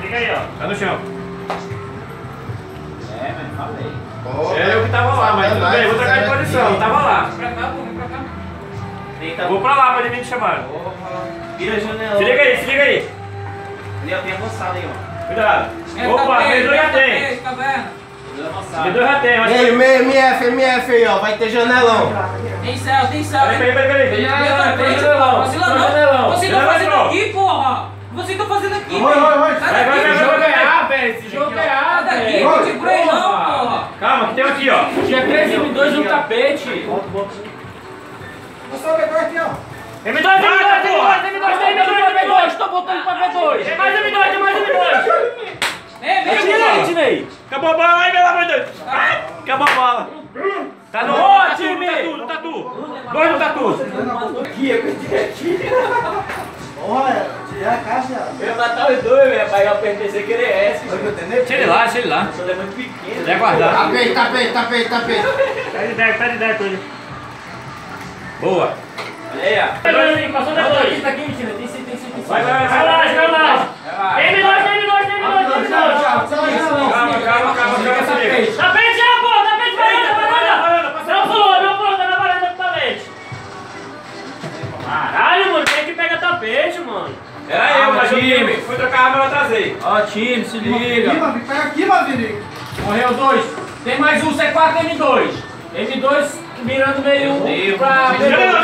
Fica aí, ó. Tá no chão. É, mas falei. É eu que tava lá, mas tudo bem, vou trocar de posição. Tava lá. Vem pra cá, pô, vem pra cá. Deita. Vou pra lá pra ele me chamar. Vira a janela. Se liga aí, se liga aí. Ali, ó, tem avançado aí, ó. Cuidado. Opa, M2 já tem. M2 já tem, mas... Ei, MF aí, ó. Vai ter janelão. Tem céu, tem céu. Peraí. Tem janelão. Vacila não. Você tá fazendo aqui, porra. Você tá fazendo aqui, Vai. Vai, jogo vai. é A, velho. Esse jogo é A, velho. Não te segurei não, porra. Calma, que tem um aqui, ó. Tinha 3 M2 no tapete. Passou o B2 aqui, ó. M2, porra! M2, tô voltando pra B2. Tem mais M2, tem mais M2. É mesmo, Tirei. Acabou a bola aí, pelo amor de Deus. Acabou a bola. Tá no Ô, time. Tatu. Dois no tatu. Olha, tirar a caixa. Eu ia matar os dois, velho. Pra eu apertar sem querer S. Deixa ele lá. Ele é muito pequeno. Vai guardar. Tapete. Tá de ideia com ele. Boa. Olha aí, ó. Passou depois. Tá aqui, mentira. Tem sim. Vai lá. M2. Calma. Tapete já, pô. Tapete varanda. Não pulou, tá na varanda do tapete. Caralho, mano. Quem é que pega tapete, mano? Era eu, mas time. Fui trocar a arma e eu atrasei. Ó, time, se liga. Pega aqui, Maverick. Morreu 2. Tem mais um C4 M2. M2 mirando meio pra... Janelão.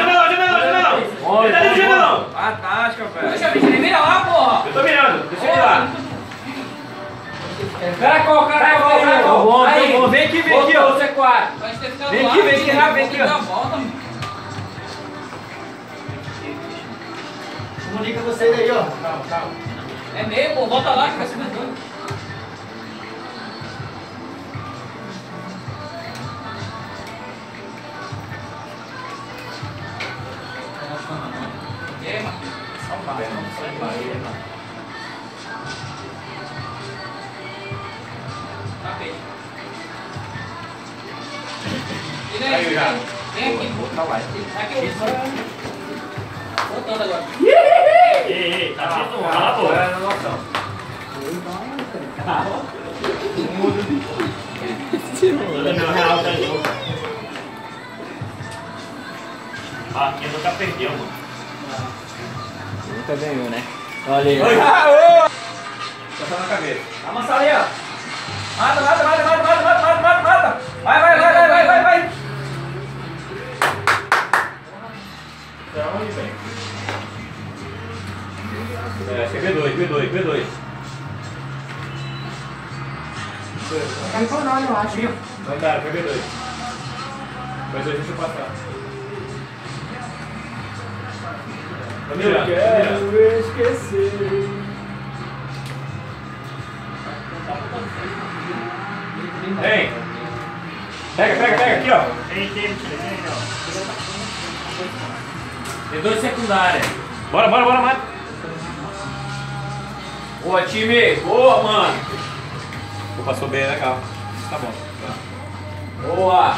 Ele tá ali no janelão. Fantástica, velho. Deixa eu ver, mira lá, porra. Eu tô mirando. Deixa ele lá. Caracol. Aí, Vem aqui, ó. C4. Vem aqui, rápido, Volta, Comunica vocês aí, ó. Calma. é meio, pô. Volta lá que vai ser mais doido. E aí, mano? Só mano. Tapete. Aí, já. Vem aqui, pô. Tá lá. Aqui, voltando agora. Ei, tá feito lá, pô. Agora é na noção. Meu real tá de novo. Aqui nunca perdeu, mano. Nunca ganhou, né? Olha aí. Tá só na cabeça. Amassa ali, ó. Mata. Vai. Pra onde vem? Acho que é B2. Não, eu acho. Não dá, foi B2. B2 deixa eu passar. Tô mirando. esquecer. Vem. Pega aqui, ó. Tem 2 secundárias. Bora, mata. Boa, time. Boa, mano. Pô, passou bem, legal. Tá bom. Boa.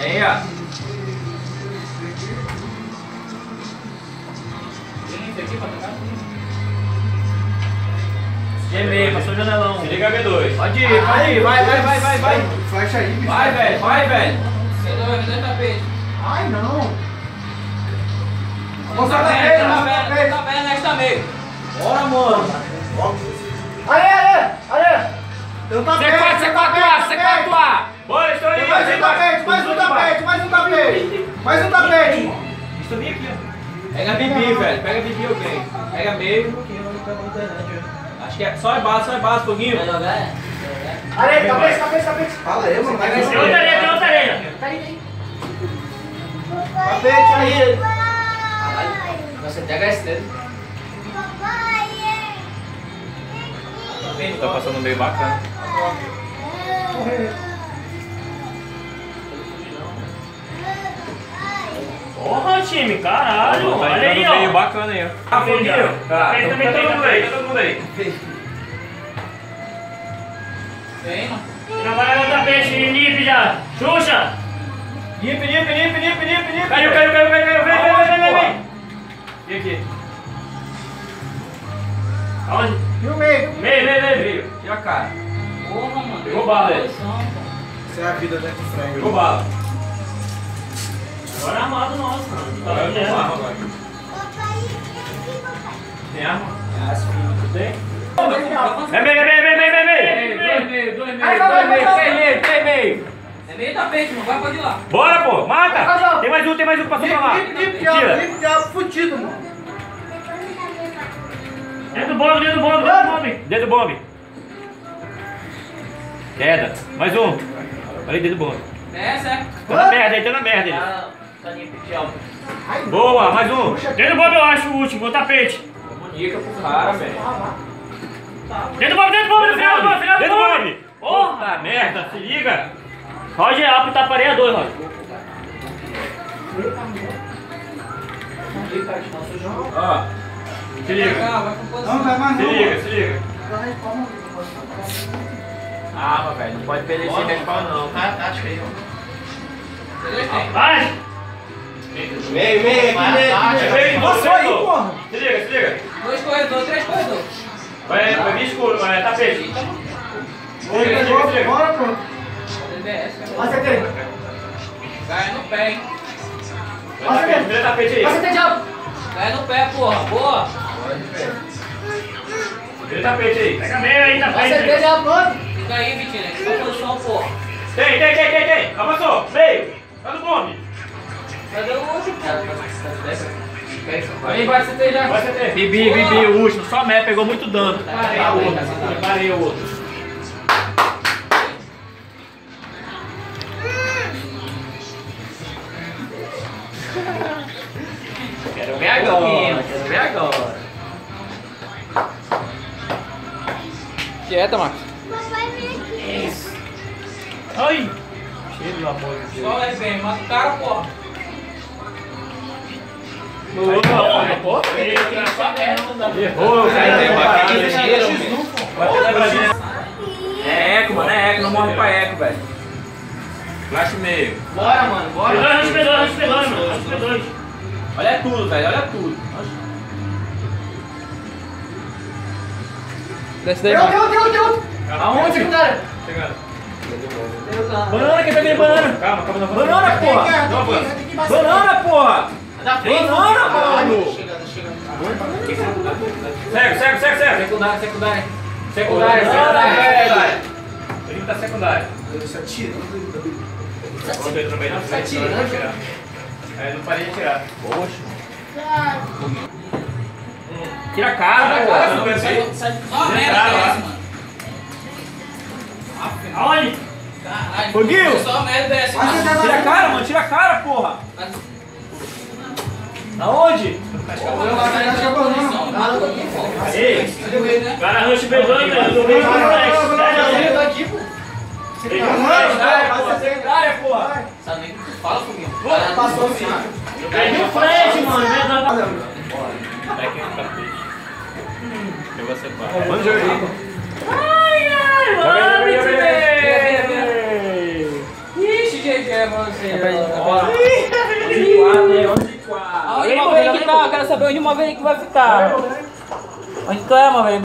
Aí, ó. Gemei, passou o janelão. Se liga B2. Pode ir, vai. Fecha aí, bicho. Vai, velho. C2 tapete. Ai, não. Tá vendo, nesta meio. Bora, mano. Aê! Eu tô C4A. Bora, estou aí. Mais um tapete. Estou bem aqui, ó. Pega Bibi, velho. Pega Bibi alguém. Pega meio. Acho que é só é base, foguinho. Areia, tapete. Fala aí, mano. Tem outra areia. Tapete aí. Você pega esse dedo. Tá passando meio bacana. Porra, time, caralho. Tá Olha aí, meio ó. bacana aí, ó. Tá foguinho. Tá, Esse também tá tem, todo mundo aí, tá tá todo mundo aí. Vem, mano. Trabalha no tapete, limpe já. Xuxa. Limpe. Caiu. Vem. E aqui? Aonde? E o meio? Meio. E a cara? Porra, mano. Pegou bala, ele. Posição, pô. Isso é a vida dentro do frango. Pegou bala. Agora é armado nosso, mano. Tá Agora eu tô com vendo? arma agora. Tem arma? Tem? Vem. Três meio. É meio tapete, mano. Vai, pode ir lá. Bora, pô. Mata. Tem mais um que passou pra lá. Limpe, Tira. diabo, fudido, mano. Dentro do bombe. Queda. Mais um. Olha aí dentro do bombe. Desce, é. Tá na merda ele. Tá limpo de alto. Boa, mais um. Dentro do bombe eu acho o último, o tapete. Comunica pro cara, velho. Dentro do bombe, no final do bombe. Porra, merda, se liga. Roger, abre o aparelhador, Roger. Ó. Se liga. Vai com posição. Não, vai mais Se não. liga. Arma, velho. Não pode perder esse respawn, não. Acho que aí, ó. Vai. Meio. Você aí, porra. Se liga. 2 corredores, 3 corredores. Vai vir escuro, vai tapete. Bora, pô. DBS, cara. Acertei. Cai no pé, hein. Vira tapete aí. Acertei, diabo. Cai no pé, porra. Boa. Vira tapete aí. Pega meio aí, Acertei, tapete. diabo, pronto. Fica aí, Vitinho. Fica na posição, porra. Tem. Avançou. Meio. Tá no bombe. Cadê o último, cara? Aí vai ser já. Vai ser Bibi, o último. Só Mé pegou muito dano. Preparei o outro. Quero ver agora. Quieta, Marcos. Ai. Só leve bem. Mata o cara, porra. Errou, É eco, mano. É eco. Não morre pra eco, velho. Flash meio. Bora, mano. Bora. P2. Olha tudo, velho. Olha tudo. Desce daí, Marcos. Deu. Aonde? Secundária. Chegando. Banana, quem tá ganhando banana? Calma, não avança. Banana, porra. Não avança. Banana, porra. Banana, mano. Segue. Secundária. Secundária. Ele tá secundário. Isso atira. Vamos ver também na frente. Atira, né? É, não parei de tirar. Tira a cara, Sai, porra. não pensei. Só merda, desce, mano. Aonde? Caralho. Foguinho. Só merda, desce, mano. Tira a cara, mano. Tira a cara, porra. Aonde? Ei. Cara, rush B2, velho. Do meio do flash. Secundária, porra. Sabe nem o que tu fala, Foguinho? Passou assim. Cai no flash, mano. Eu vou separar. Vamos jogar. Ai, vamos, Ixi, GG, mano. Aonde o Maverick tá? Eu quero saber onde o Maverick vai ficar. Onde tu é, Maverick?